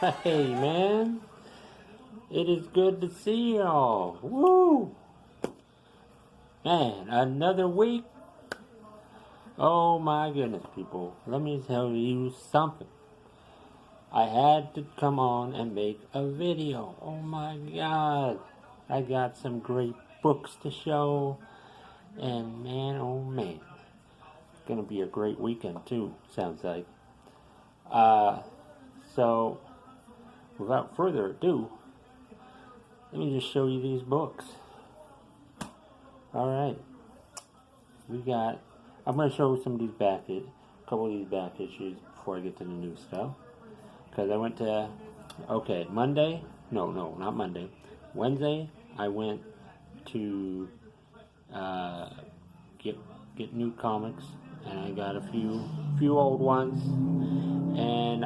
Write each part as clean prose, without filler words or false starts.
Hey man, it is good to see y'all. Woo! Man, another week. Oh my goodness, people. Let me tell you something. I had to come on and make a video. Oh my god. I got some great books to show. And man, oh man. It's gonna be a great weekend too, sounds like. Uh, so, without further ado, let me just show you these books. Alright. I'm going to show some of these a couple of these back issues before I get to the new stuff. Because I went to, Monday, no, not Monday. Wednesday, I went to get new comics, and I got a few old ones. And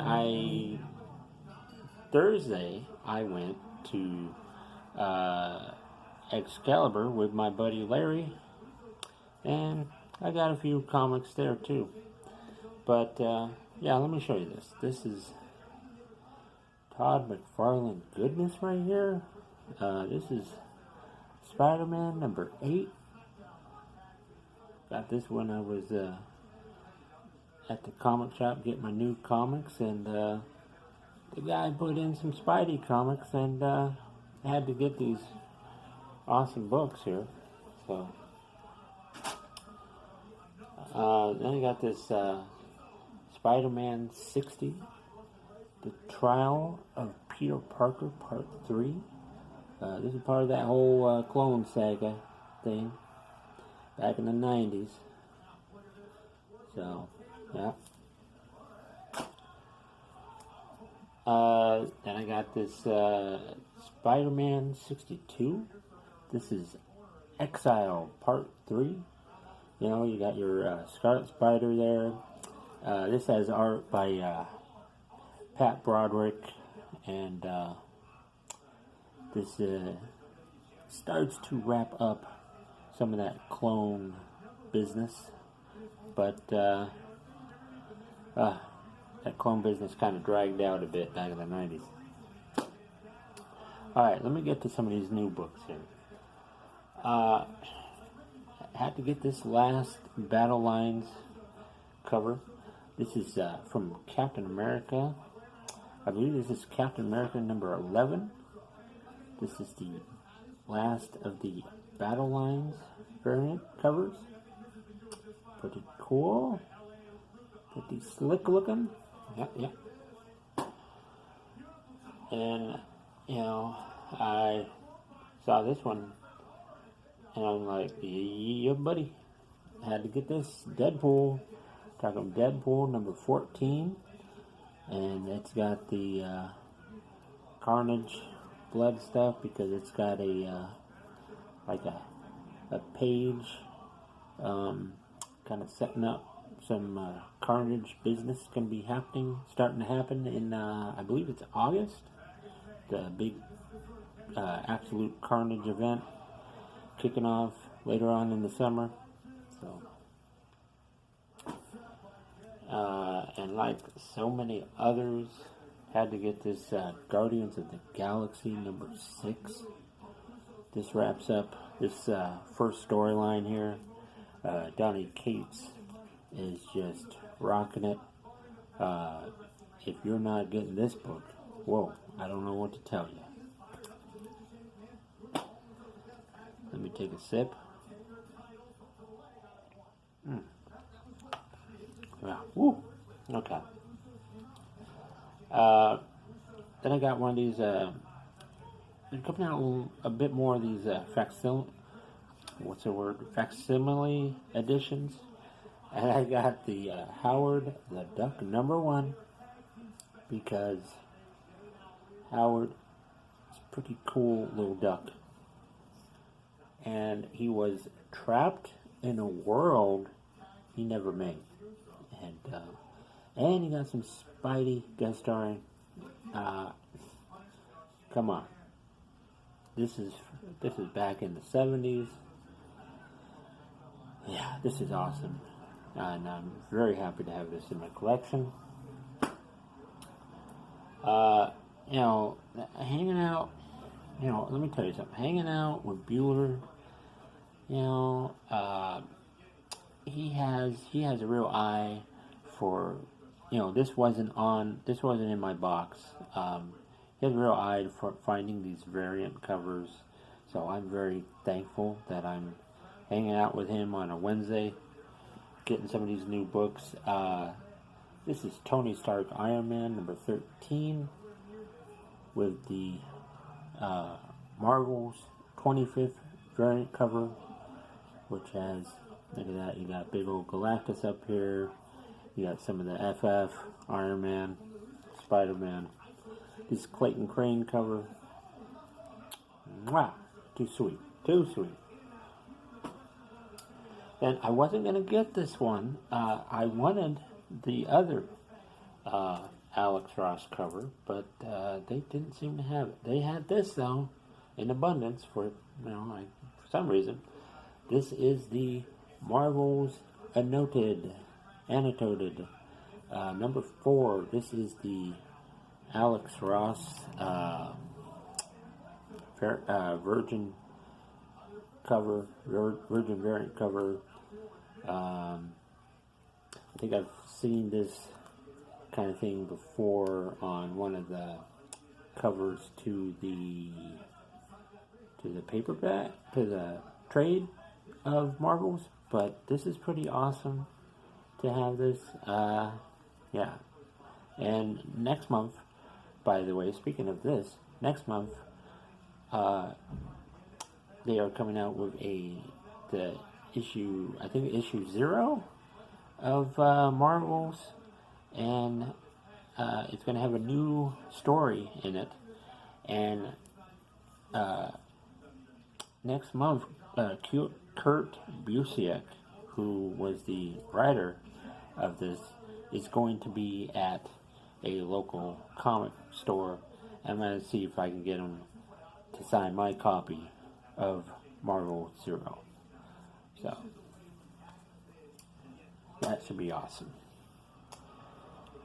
Thursday, I went to Excalibur with my buddy Larry, and I got a few comics there too. But yeah, let me show you this. This is Todd McFarlane goodness right here. This is Spider-Man number 8. Got this when I was at the comic shop getting my new comics, and the guy put in some Spidey comics, and I had to get these awesome books here. So then I got this Spider-Man 60, The Trial of Peter Parker Part 3. This is part of that whole clone saga thing back in the 90s. So, yeah. Then I got this Spider-Man 62. This is Exile Part 3. You know, you got your Scarlet Spider there. This has art by Pat Broderick, and this starts to wrap up some of that clone business, but that clone business kind of dragged out a bit back in the 90s. Alright, let me get to some of these new books here. I had to get this last Battle Lines cover. This is from Captain America. I believe this is Captain America number 11. This is the last of the Battle Lines variant covers. Pretty cool. Pretty slick looking. Yeah. And, you know, I saw this one, and I'm like, yeah, buddy. I had to get this Deadpool. Talking Deadpool number 14. And it's got the Carnage blood stuff, because it's got a page kind of setting up some Carnage business going to be starting to happen in I believe it's August. The big Absolute Carnage event kicking off later on in the summer. So and like so many others, had to get this Guardians of the Galaxy number 6. This wraps up this first storyline here. Donny Cates is just rocking it. If you're not getting this book, whoa, I don't know what to tell you. Let me take a sip. Yeah, woo. Okay. Then I got one of these. They're coming out a bit more of these facsimile editions, and I got the Howard the Duck number 1, because Howard is a pretty cool little duck, and he was trapped in a world he never made, and he got some Spidey guest starring. Come on, this is back in the 70s. Yeah, this is awesome, and I'm very happy to have this in my collection. you know, hanging out, you know, let me tell you something. Hanging out with Bueller, you know, he has a real eye for, you know, this wasn't in my box. He has a real eye for finding these variant covers, so I'm very thankful that I'm hanging out with him on a Wednesday, getting some of these new books. This is Tony Stark Iron Man number 13 with the Marvel's 25th variant cover, which has, look at that, you got big old Galactus up here, you got some of the FF, Iron Man, Spider-Man. This Clayton Crane cover. Wow, too sweet, too sweet. And I wasn't going to get this one. I wanted the other Alex Ross cover, but they didn't seem to have it. They had this, though, in abundance for some reason. This is the Marvel's Annotated number 4. This is the Alex Ross Virgin cover, Virgin variant cover. I think I've seen this kind of thing before on one of the covers to the paperback, to the trade of Marvels, but this is pretty awesome to have this. Yeah. And next month, by the way, speaking of this, next month, they are coming out with the issue, I think issue 0 of Marvels, and it's going to have a new story in it. And next month, Kurt Busiek, who was the writer of this, is going to be at a local comic store. I'm going to see if I can get him to sign my copy of Marvel 0. So, that should be awesome.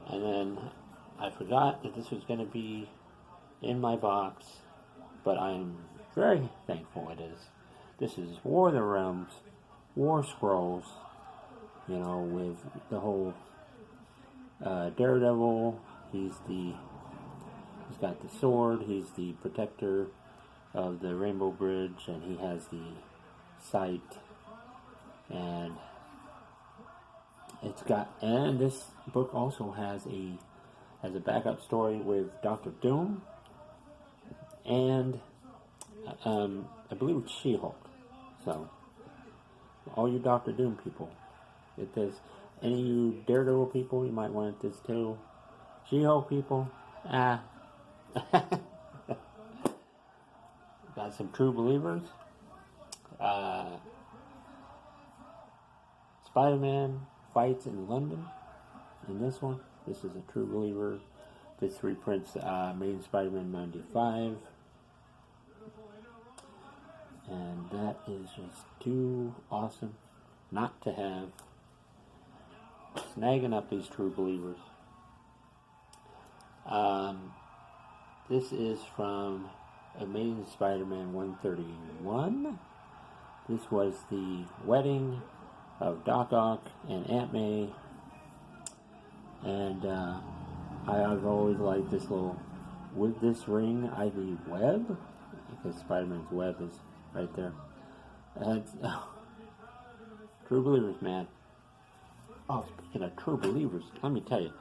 And then, I forgot that this was going to be in my box, but I'm very thankful it is. This is War of the Realms, War Scrolls, you know, with the whole Daredevil. He's got the sword, he's the protector of the Rainbow Bridge, and he has the sight, and and this book also has a backup story with Doctor Doom, and I believe it's She-Hulk. So, all you Doctor Doom people, get this. Any of you Daredevil people, you might want this too. She-Hulk people, got some True Believers. Spider-Man fights in London. In this one, this is a True Believer. This reprints Amazing Spider-Man 95. And that is just too awesome not to have. Snagging up these True Believers. This is from Amazing Spider-Man 131. This was the wedding of Doc Ock and Aunt May. And I've always liked this little, with this ring, I need web, because Spider-Man's web is right there. And True Believers, man. Oh, speaking of True Believers, let me tell you.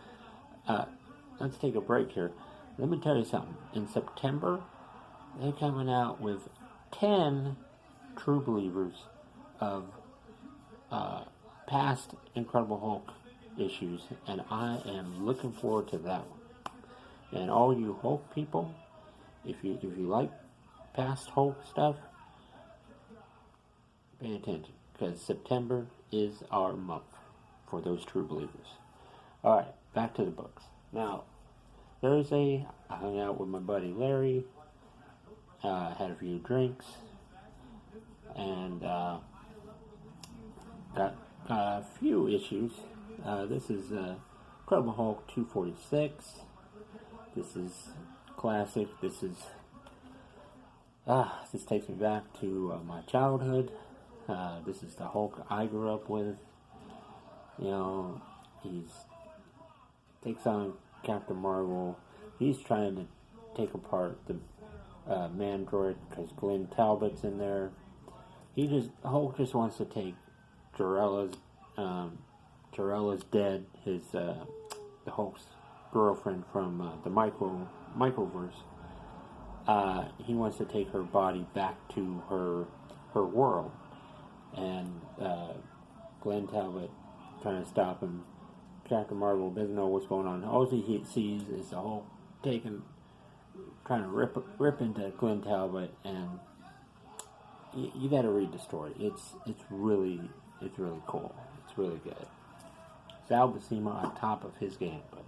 Let's take a break here. Let me tell you something. In September, they're coming out with 10 True Believers of past Incredible Hulk issues, and I am looking forward to that one. And all you Hulk people, if you like past Hulk stuff, pay attention, because September is our month for those True Believers. Alright, back to the books. Now, Thursday, I hung out with my buddy Larry, had a few drinks, and got a few issues. This is Incredible Hulk 246. This is classic. This takes me back to my childhood. This is the Hulk I grew up with. You know, he's takes on Captain Marvel. He's trying to take apart the Mandroid because Glenn Talbot's in there. Hulk just wants to take Jarella's dead. The Hulk's girlfriend from the microverse. He wants to take her body back to her world, and Glenn Talbot trying to stop him. Captain Marvel doesn't know what's going on. All he sees is the Hulk trying to rip into Glenn Talbot, and you got to read the story. It's really cool. It's really good. Sal Buscema on top of his game, but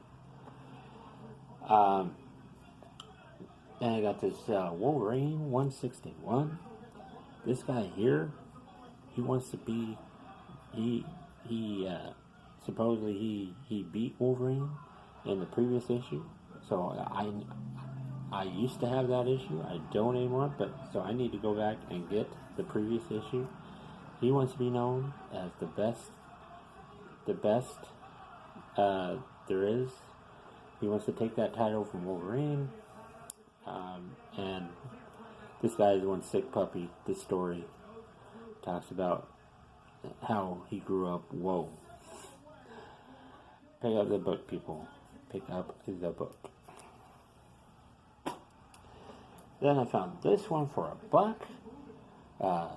then I got this Wolverine 161. This guy here, he wants to be. Supposedly he beat Wolverine in the previous issue. So I used to have that issue. I don't anymore, so I need to go back and get the previous issue. He wants to be known as the best there is. He wants to take that title from Wolverine. And this guy is one sick puppy. This story talks about how he grew up. Whoa. Pick up the book, people. Pick up the book. Then I found this one for $1.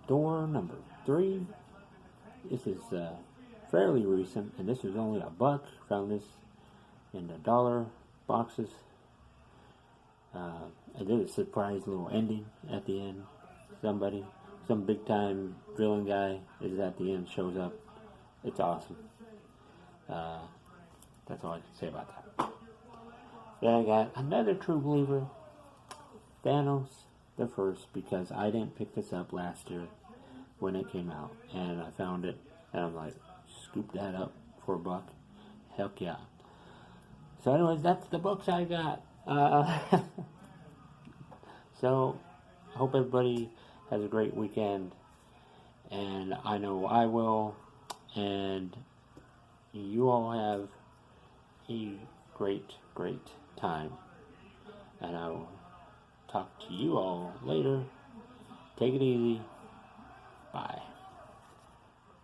Door number 3. This is fairly recent, and this was only $1. Found this in the dollar boxes. I did a surprise little ending at the end. Some big time drilling guy is at the end, shows up. It's awesome. That's all I can say about that. Then I got another True Believer, Thanos the First, because I didn't pick this up last year when it came out, and I found it, and I'm like, scoop that up for $1. Heck yeah. So anyways, that's the books I got. So, I hope everybody has a great weekend, and I know I will, and you all have a great time, and I will talk to you all later. Take it easy.